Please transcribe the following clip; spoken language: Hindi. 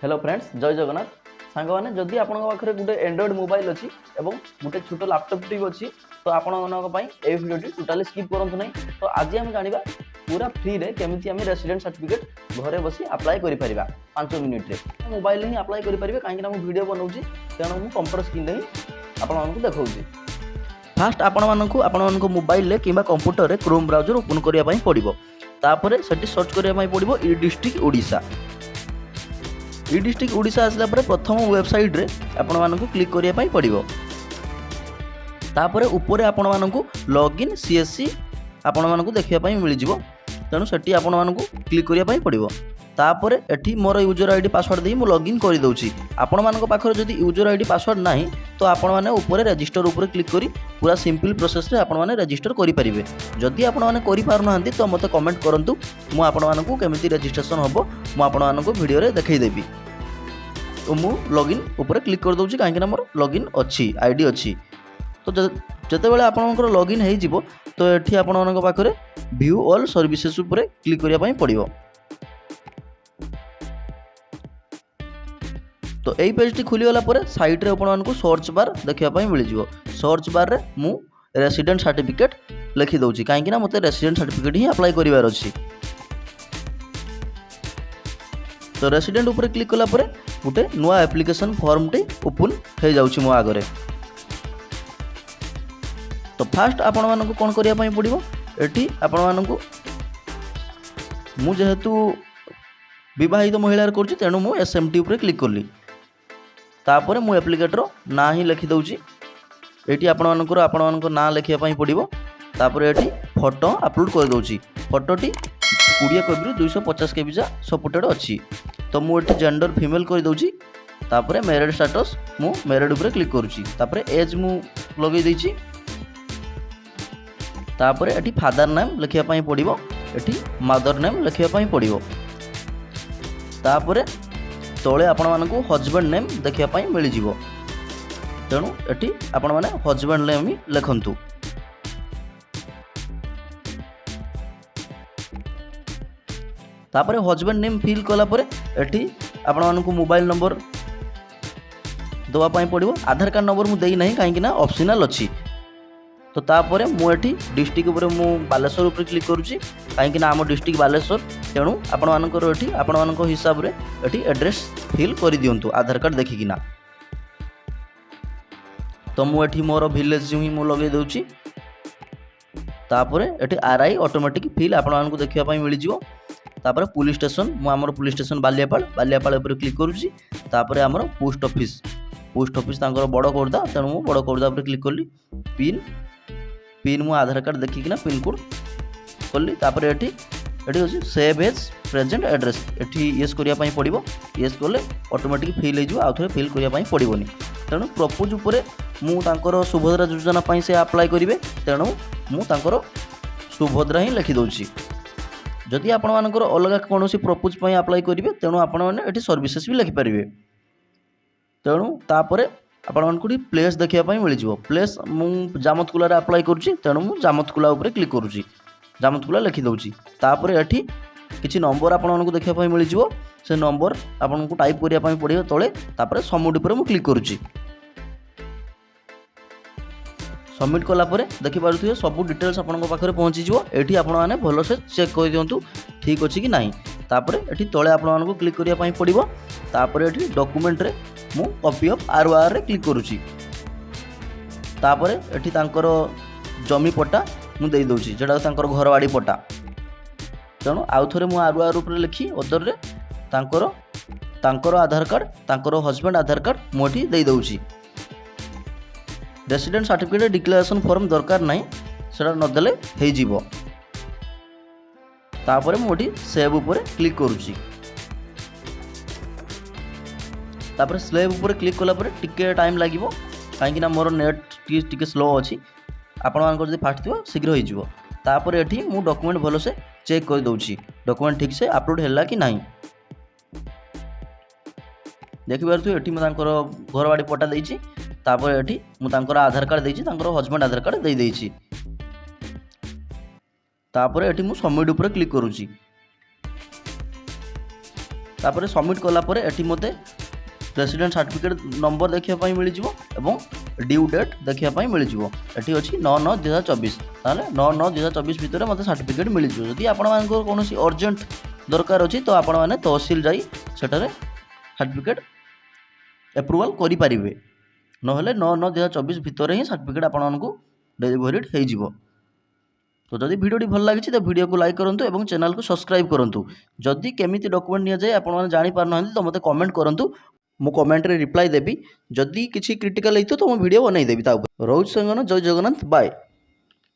हेलो फ्रेंड्स, जय जगन्नाथ सांग मैंने जदि आपण पाखे गोटे एंड्रॉइड मोबाइल अच्छी और गोटे छोट लैपटॉप टी अच्छी तो आपण भिडियो टोटाली स्किप करूँ ना। तो आज आम जाना पूरा फ्री रे केमी आम रेसिडेंट सर्टिफिकेट घरे बसी अप्लाई कर 5 मिनिट रे मोबाइल ही अप्लाई करेंगे कहीं वीडियो बनाऊँगी तेणु मुझे कंप्यूटर स्क्रीन ही आपको देखा। फास्ट आपण मोबाइल कि कंप्यूटर रे क्रोम ब्राउजर ओपन करने पड़ो। तापर से सर्च करने पड़ो ई डिस्ट्रिक्ट ओडिशा। ई डिस्ट्रिक्ट ओडिशा आसला प्रथम वेबसाइट रे आपण मानकु क्लिक करने पड़ो। तापर ऊपर आपण मानकु लॉगिन सीएससी आपण मानकु देखिया मिल जिवो। तेणु सेठी आपण मानकु क्लिक करने पड़ो। तापर एठी मोर यूजर आईडी पासवर्ड दे मु लॉगिन कर दउची। आपण मानक पाखर जदि यूजर आईडी पासवर्ड नाही तो आपण माने ऊपर रजिस्टर ऊपर क्लिक करी पूरा सिंपल प्रोसेस रे आपण माने रजिस्टर करि परिबे। जदि आपण माने करि पारु नाहंती तो मते कमेंट करंतु, मु आपण मानकु केमिति रजिस्ट्रेशन हबो मु आपण मानकु वीडियो रे देखै देबी। तो मु लॉगिन ऊपर क्लिक कर दउची काहे कि मोर लॉगिन अछि आईडी अछि। तो जते बेले आपनकर लॉगिन हे जिवो तो एठी आपण मानक पाखरे व्यू ऑल सर्विसेस ऊपर क्लिक करिया पई पड़िबो। तो यही पेज टी खुलीगला साइट रे आपको सर्च बार देखा मिल जाव। सर्च बार रे मु रेसिडेंट सर्टिफिकेट लिखी दूसरी कहीं मत रेसिडेंट सर्टिफिकेट ही अप्लाई करार अच्छी। तो रेसिडेंट ऊपर क्लिक कला गोटे नुआ एप्लिकेशन फॉर्म टे ओपन हो जाउछि मो आगरे। तो फास्ट आपण मानकु कोन करिया पई पड़िबो एठी आपण मानकु मु जेहेतु विवाहित महिला करछि तेणु मु एसएमटी ऊपर क्लिक करली। तापर मु एप्लिकेटर ना ही लिखी दूसरी ये आपण ना लिखापी पड़ो। तापर ये फोटो अपलोड कर दूसरी फोटोटी 20 KB 250 KB जा सपोर्टेड अच्छी। तो मुझे जेंडर फीमेल कर दूसरी। तापर मैरिड स्टेटस मु मैरिड ऊपर क्लिक करुँची। तापर एज मु लगे देछि। तापर ये फादर नेम लिखापी पड़ो ये मदर नेम लिखापी पड़ो। तापर तले आपण मानकु हजबैंड नेम देखिया मिल जिवो। तेणु एटी आपण माने हजबैंड नेम ही लिखंतु। तापर हजबैंड नेम फिल कला परे एटी आपण मानकु मोबाइल नंबर दवा पाई पड़िबो। आधार कार्ड नंबर मु देई नहीं काहे कि ना ऑप्शनल अछि। तो तापर मु एटी डिस्ट्रिक्ट ऊपर मु बालेश्वर ऊपर क्लिक करूची काहे कि ना आम डिस्ट्रिक्ट बालेश्वर। तेणु आपण मानकर एटी आपण मानक हिसाब रे एटी एड्रेस फिल कर दियंतु आधार कार्ड देखिकिना। तो मु एटी मोर विलेज ही मु लगे दउची। तापर एटी आरआई ऑटोमेटिक फिल आपण मानक देखिया पई मिल जिवो। तापर पुलिस स्टेशन मु हमर पुलिस स्टेशन बालियापाल ऊपर क्लिक करूची। तापर हमर पोस्ट ऑफिस तांकर बड़ कोर्दा तेणु मु बड़ कोर्दा ऊपर क्लिक करली। पिन मु आधार कार्ड देखिकिना पिन कोड कली। तापर एटी अच्छे सेव एज प्रेजेंट एड्रेस एटी येस करिया पई पड़िबो। येस कले ऑटोमेटिक फिल हो आउ थे फिल करिया पई पड़िबोनी। तेणु प्रपोज ऊपर मु तांकर सुभद्रा योजना पई से अप्लाई करिवे तेणु मु तांकर सुभद्रा ही लिखि दउची। जदि आपण मानकर अलग कोनोसी प्रपोज पई अप्लाई करिवे तेणु आपण माने एटी सर्विसेस भी लिखि परिवे। तेणु तापर आपण मानकु प्लेस देखिया पई मिल जिवो। प्लेस मु जामतकुला रे अप्लाई करूची तेणु मु जामतकुला ऊपर क्लिक करूची जामतकुला लिखि दउची। तापर एठी किछि नंबर आपण मानकु देखिया पई मिल जिवो। से नंबर आपण को टाइप करिया पई पड़ियो तळे। तापर सबमिट ऊपर मु क्लिक करूची। सबमिट कला परे देखि पारुथिबे सब डिटेल्स आपण को पाखरे पहुंची जिवो। एठी आपण माने भलो से चेक कर दियंतु ठीक अछि कि नाही। तापर एठी तळे आपण मानकु क्लिक करिया पई पड़िबो। तापर एठी डॉक्यूमेंट रे मु कॉपी ऑफ आरओआर रे क्लिक करूची। तापर एठी तांकर जमी पट्टा मु देई दउची जेडा तांकर घरवाड़ी पट्टा। तेणु आउ थरे मु आरओआर ऊपर लिखी अदर रे तांकर आधार कार्ड तांकर हस्बैंड आधार कार्ड मु एठी देई दउची। रेसिडेंट सर्टिफिकेट डिक्लेरेशन फॉर्म दरकार नाही सेडा न देले हे जिवो। तापर मु एठी सेव ऊपर क्लिक करूची। तापर स्लेव ऊपर क्लिक कला परे टिके टाइम लागिवो काहे कि मोर नेट टिके स्लो अछि। आपण मानकर जदि फास्ट थिबो शीघ्र हो जिवो। तापर एठी मु डॉक्यूमेंट भलो से चेक कर दउची डॉक्यूमेंट ठीक से अपलोड हैला कि नाही। देखि पारथु एठी म तांकर घरवाड़ी पट्टा देइची। तापर एठी मु तांकर आधार कार्ड देइची तांकर हस्बैंड आधार कार्ड देई देइची। तापर एठी मु सबमिट ऊपर क्लिक करूची। तापर सबमिट कलापर एटी मते रेसिडेंट सर्टिफिकेट नंबर देखापी मिलଯିव एवं ड्यू डेट देखापी मिलଯିव एटी अच्छी 9/9/2024 ताहले 9/9/2024 भितर मते सर्टिफिकेट मिलଯିव जदि आपण मानकर कोनोसी अर्जेंट दरकार अछि तो आपण माने तहसील जाई सेटारे सर्टिफिकेट एप्रूवल करि परिबे नहले 9/9/2024 भितर ही सर्टिफिकेट आपण मानकु डेलिवरीड हो जिवो। तो जदि वीडियोटी भल लगी तो वीडियो को लाइक करूँ और चैनल को सब्सक्राइब करूँ। जदि केमिति डॉक्यूमेंट नि जाए आपण जानि पार ना तो मते कमेंट करूँ मु कमेंट रे रिप्लाई देबी। जदि किछि क्रिटिकल हेतु तो मु वीडियो बनाई देबी ता ऊपर। रोज संगन जय जगन्नाथ बाय।